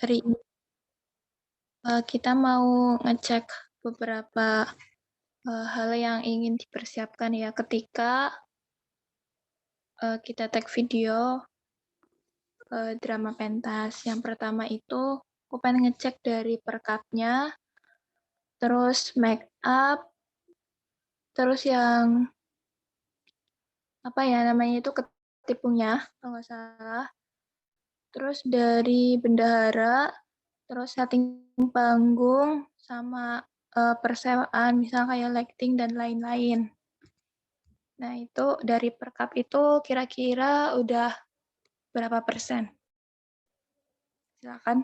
Hari ini kita mau ngecek beberapa hal yang ingin dipersiapkan ya ketika kita tag video drama pentas. Yang pertama itu aku pengen ngecek dari perkapnya, terus make up, terus yang apa ya namanya itu ketipungnya kalau nggak salah. Terus dari bendahara, terus setting panggung sama persewaan misal kayak lighting dan lain-lain. Nah, itu dari perkap itu kira-kira udah berapa persen? Silakan.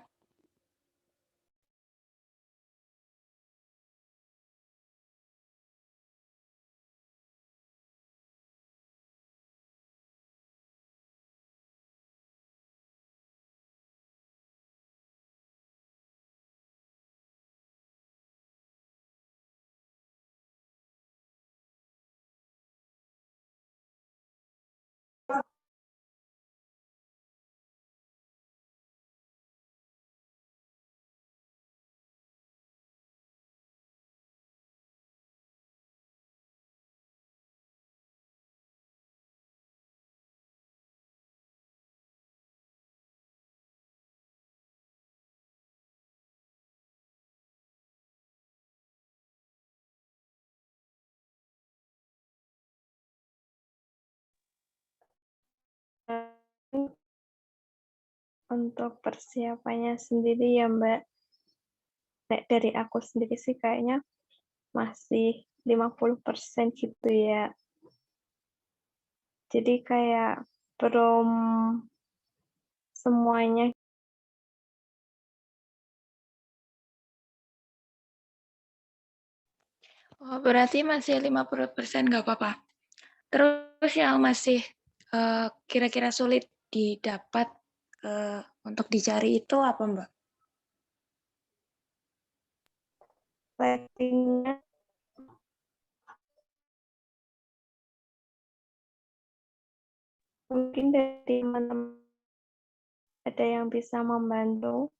Untuk persiapannya sendiri ya Mbak, dari aku sendiri sih kayaknya masih 50% gitu ya. Jadi kayak belum semuanya. Oh, berarti masih 50% nggak apa-apa. Terus yang masih kira-kira sulit didapat untuk dicari itu apa, Mbak? Lightingnya mungkin dari teman-teman ada yang bisa membantu.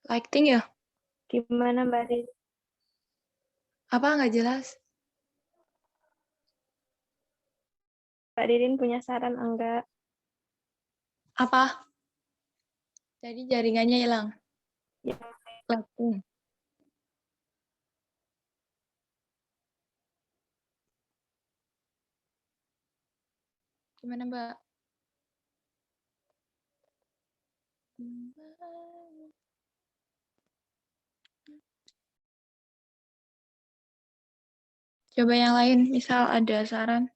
Lighting ya? Gimana Mbak Rin? Apa nggak jelas? Mbak Ririn punya saran enggak? Apa? Jadi jaringannya hilang. Ya, Lighting. Gimana, Mbak? Coba yang lain, misal ada saran.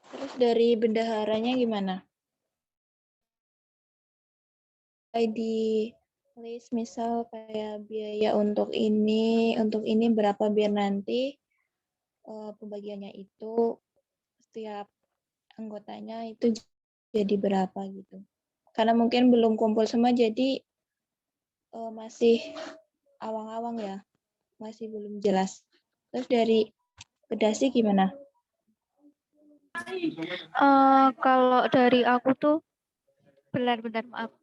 Terus dari bendaharanya gimana? Di list misal kayak biaya untuk ini berapa biar nanti pembagiannya itu setiap anggotanya itu jadi berapa gitu. Karena mungkin belum kumpul semua jadi masih awang-awang ya, masih belum jelas. Terus dari pedasi gimana? Kalau dari aku tuh benar-benar maaf.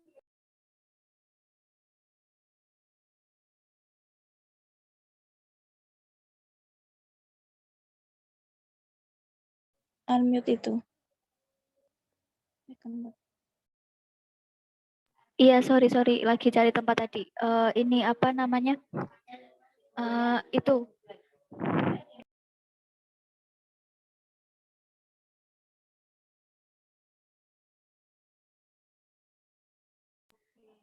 unmute itu. Iya, sorry, lagi cari tempat tadi. Ini apa namanya? Itu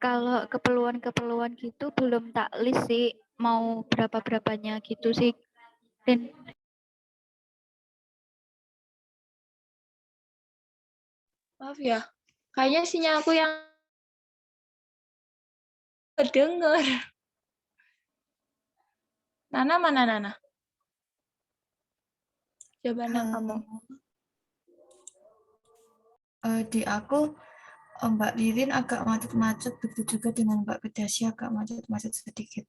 kalau keperluan gitu belum tak list sih, mau berapa-berapanya gitu sih. Dan Maaf ya, kayaknya sinyalku yang kedengar. Nana mana Nana? Jawabannya kamu. Di aku Mbak Ririn agak macet-macet, begitu juga dengan Mbak Kedasi agak macet-macet sedikit.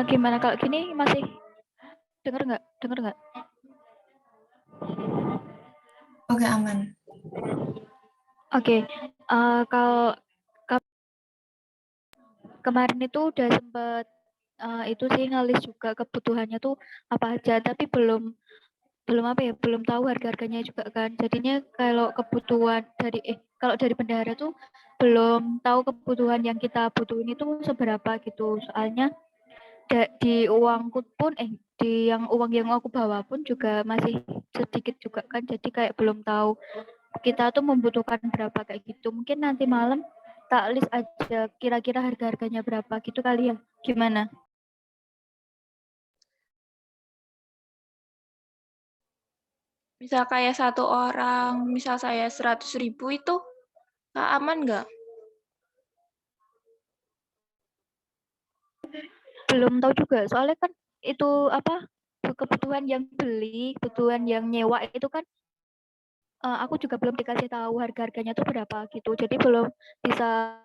gimana kalau gini masih dengar nggak? Oke, aman. Oke, kalau kemarin itu udah sempet itu sih ngalis juga kebutuhannya tuh apa aja, tapi belum tahu harga-harganya juga kan. Jadinya kalau kebutuhan kalau dari bendahara tuh belum tahu kebutuhan yang kita butuhin itu seberapa gitu. Soalnya di uangku pun di uang yang aku bawa pun juga masih sedikit juga kan. Jadi kayak belum tahu kita tuh membutuhkan berapa kayak gitu. Mungkin nanti malam tak list aja kira-kira harga-harganya berapa gitu kali ya. Gimana? Misal kayak satu orang, misal saya 100.000 itu aman nggak? Belum tahu juga, soalnya kan itu apa kebutuhan yang beli, kebutuhan yang nyewa itu kan aku juga belum dikasih tahu harga-harganya tuh berapa gitu. Jadi belum bisa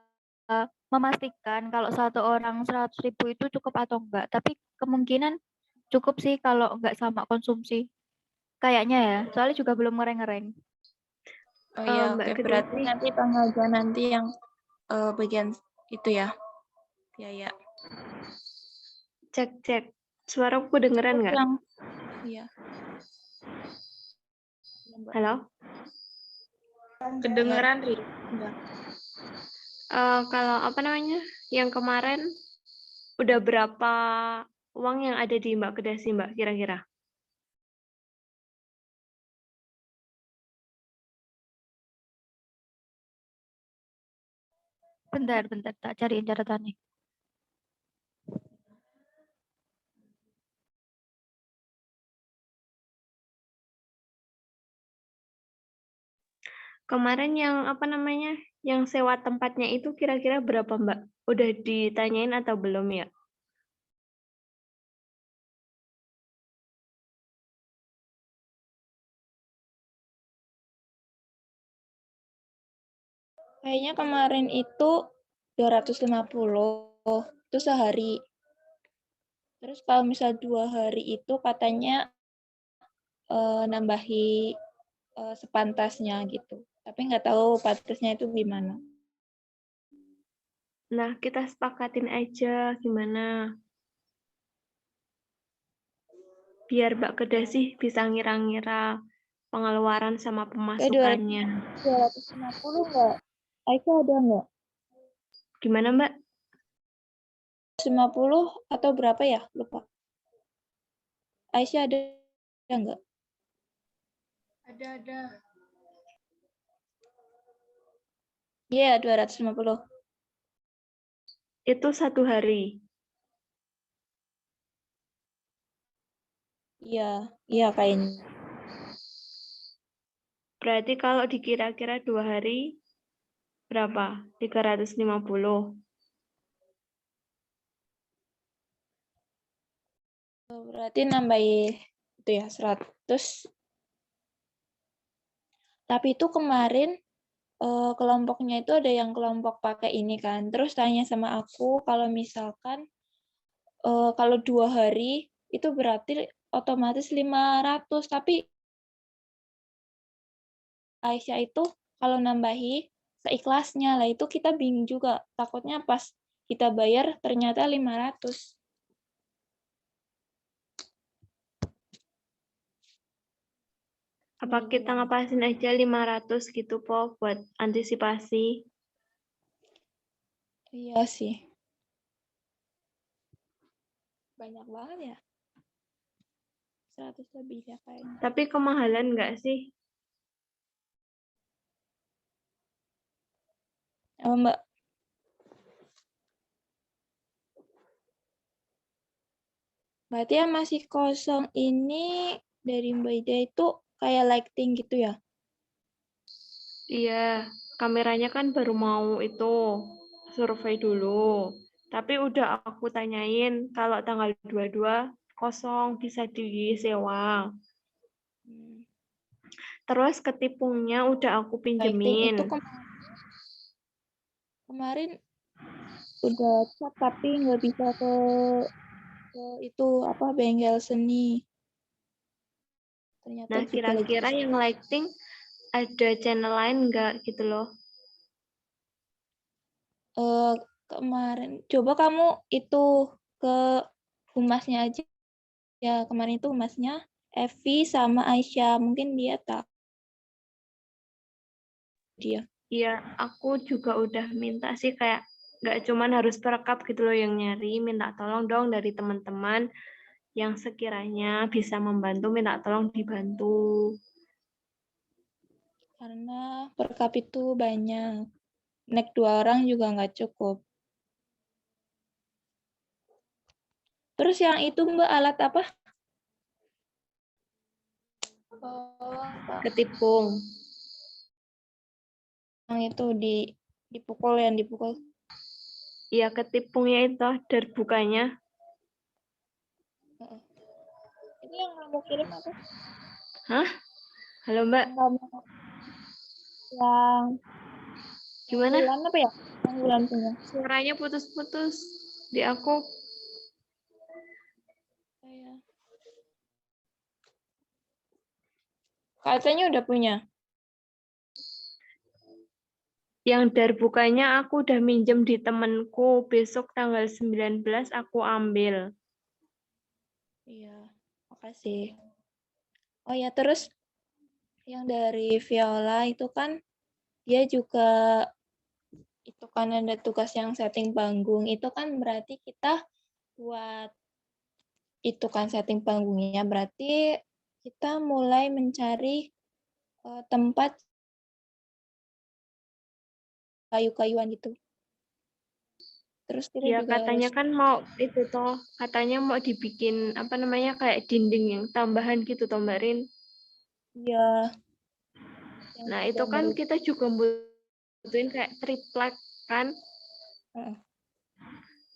memastikan kalau satu orang 100.000 itu cukup atau enggak. Tapi kemungkinan cukup sih kalau enggak sama konsumsi. Kayaknya ya, soalnya juga belum ngereng-ngereng. Oh iya, Mbak oke. Kedasi. Berarti nanti pengajuan nanti yang bagian itu ya, biaya. Cek. Suaraku kedengeran nggak? Yang, iya. Halo? Kedengeran, Ri. Udah. Kalau apa namanya? Yang kemarin udah berapa uang yang ada di Mbak Kedasi, Mbak, kira-kira? Bentar, tak cariin catatannya. Kemarin yang apa namanya? Yang sewa tempatnya itu kira-kira berapa, Mbak? Udah ditanyain atau belum ya? Kayaknya kemarin itu 250 itu sehari. Terus kalau misal 2 hari itu katanya nambahi sepantasnya gitu. Tapi nggak tahu pantasnya itu gimana. Nah, kita sepakatin aja gimana. Biar Mbak Kedasi bisa ngira-ngira pengeluaran sama pemasukannya. 250 nggak? Aisyah ada nggak? Gimana, Mbak? 50 atau berapa ya? Lupa. Aisyah ada nggak? Ada. Iya, 250. Itu 1 hari. Iya kayaknya. Berarti kalau dikira-kira 2 hari, berapa? 350. Berarti nambahin itu ya 100. Tapi itu kemarin kelompoknya itu ada yang kelompok pakai ini kan. Terus tanya sama aku kalau misalkan kalau 2 hari itu berarti otomatis 500. Tapi Aisyah itu kalau nambahi seikhlasnya lah, itu kita bingung juga, takutnya pas kita bayar ternyata 500. Apa kita ngepasin aja 500 gitu, Po, buat antisipasi? Iya sih. Banyak banget ya. 100 lebih ya kayaknya. Tapi kemahalan nggak sih? Apa Mbak? Berarti yang masih kosong ini dari Mbak Ida itu kayak lighting gitu ya? Iya, kameranya kan baru mau itu survei dulu. Tapi udah aku tanyain kalau tanggal 22 kosong bisa disewa. Hmm. Terus ketipungnya udah aku Lighting itu pinjemin. kemarin udah cat tapi nggak bisa ke itu apa bengkel seni. Ternyata Nah, juga lagi kira-kira yang lighting ada channel lain nggak gitu loh? kemarin coba kamu itu ke humasnya aja ya, kemarin itu humasnya Evi sama Aisyah, mungkin dia tahu dia. Iya, aku juga udah minta sih kayak nggak cuman harus perekap gitu loh yang nyari, minta tolong dong dari teman-teman yang sekiranya bisa membantu, minta tolong dibantu. Karena perkap itu banyak, naik 2 orang juga nggak cukup. Terus yang itu Mbak alat apa? Ketipung. Yang itu dipukul yang dipukul. Iya, ketipungnya itu derbukanya. Ini yang kamu kirim apa? Hah? Halo Mbak, Yang kamu yang gimana? bulan apa ya? Yang bulan punya. Suaranya putus-putus di aku. Saya. Katanya udah punya. Yang derbukanya aku udah minjem di temenku. Besok tanggal 19 aku ambil. Iya, makasih. Oh ya, terus yang dari Viola itu kan dia juga itu kan ada tugas yang setting panggung. Itu kan berarti kita buat itu kan setting panggungnya, berarti kita mulai mencari tempat kayu-kayuan gitu. Terus kita Ya juga katanya harus kan mau itu toh, katanya mau dibikin apa namanya kayak dinding yang tambahan gitu toh Mbak Rin. ya yang Nah itu kan gambar. kita juga butuhin kayak triplek kan.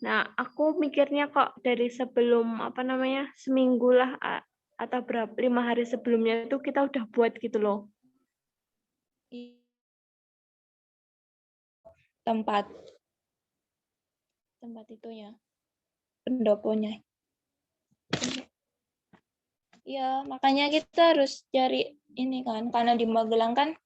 Nah aku mikirnya kok dari sebelum apa namanya seminggu lah atau berapa 5 hari sebelumnya itu kita udah buat gitu loh. tempat itunya, pendoponya. Ya, makanya kita harus cari ini kan, karena di Magelang kan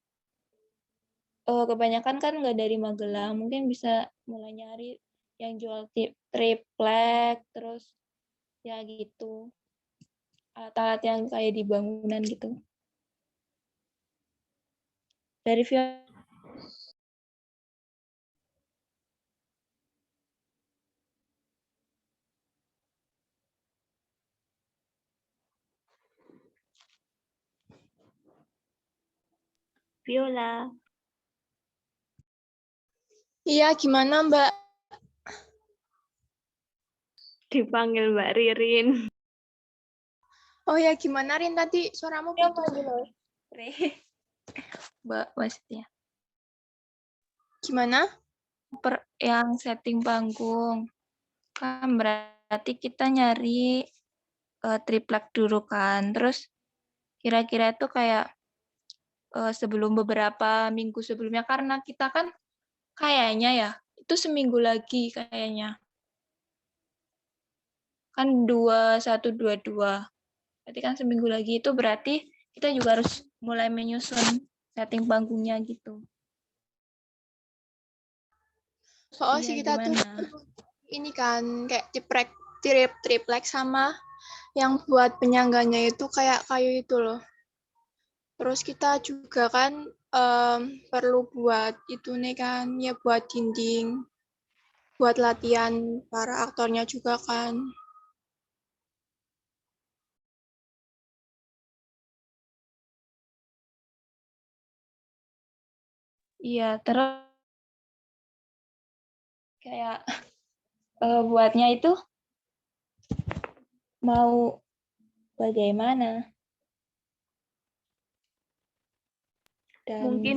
kebanyakan kan nggak dari Magelang, mungkin bisa mulai nyari yang jual triplek, terus ya gitu, alat-alat yang kayak di bangunan gitu. Dari Viola. Iya, gimana Mbak? Dipanggil Mbak Ririn. Oh ya, gimana Rin tadi suaramu putus? Mbak maksudnya. Gimana? Yang setting panggung. Kan berarti kita nyari triplek dulu kan. Terus kira-kira itu kayak sebelum beberapa minggu sebelumnya, karena kita kan kayaknya ya itu seminggu lagi kayaknya. Kan 2122. Berarti kan seminggu lagi itu berarti kita juga harus mulai menyusun setting panggungnya gitu. Soalnya Iya, sih kita tuh gimana? ini kan kayak triplek sama yang buat penyangganya itu kayak kayu itu loh. Terus kita juga kan perlu buat itu nih kan, ya buat dinding, buat latihan para aktornya juga kan. Iya, terus kayak buatnya itu mau bagaimana? Dan Mungkin